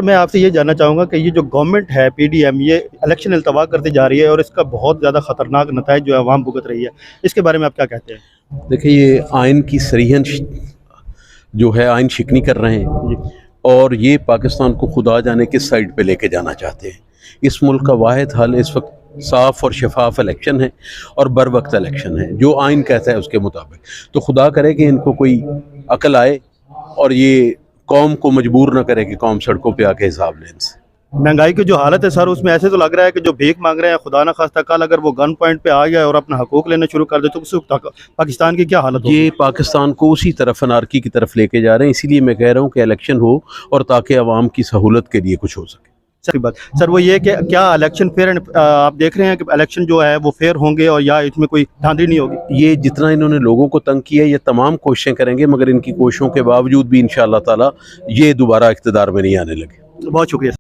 میں آپ سے یہ جاننا چاہوں گا کہ یہ جو گورنمنٹ ہے پی ڈی ایم یہ الیکشن التوا کرتی جا رہی ہے اور اس کا بہت زیادہ خطرناک نتائج جو ہے عوام بھگت رہی ہے، اس کے بارے میں آپ کیا کہتے ہیں؟ دیکھیں، یہ آئین کی صریحاً جو ہے آئین شکنی کر رہے ہیں جی اور یہ پاکستان کو خدا جانے کس سائڈ پہ لے کے جانا چاہتے ہیں۔ اس ملک کا واحد حل اس وقت صاف اور شفاف الیکشن ہے اور بر وقت الیکشن ہے، جو آئین کہتا ہے اس کے مطابق۔ تو خدا کرے کہ ان کو کوئی عقل آئے اور یہ قوم کو مجبور نہ کرے کہ قوم سڑکوں پہ آ کے حساب لیں ان سے۔ مہنگائی کی جو حالت ہے سر، اس میں ایسے تو لگ رہا ہے کہ جو بھیک مانگ رہے ہیں، خدا نہ خواستہ کل اگر وہ گن پوائنٹ پہ آ گیا اور اپنا حقوق لینا شروع کر دے تو اس وقت پاکستان کی کیا حالت ہوگی؟ یہ پاکستان کو اسی طرف انارکی کی طرف لے کے جا رہے ہیں، اسی لیے میں کہہ رہا ہوں کہ الیکشن ہو اور تاکہ عوام کی سہولت کے لیے کچھ ہو سکے۔ صحیح بات سر، وہ یہ کہ کیا الیکشن فیئر آپ دیکھ رہے ہیں کہ الیکشن جو ہے وہ فیئر ہوں گے اور یا اس میں کوئی دھاندلی نہیں ہوگی؟ یہ جتنا انہوں نے لوگوں کو تنگ کیا ہے، یہ تمام کوششیں کریں گے، مگر ان کی کوششوں کے باوجود بھی انشاءاللہ تعالی یہ دوبارہ اقتدار میں نہیں آنے لگے۔ بہت شکریہ۔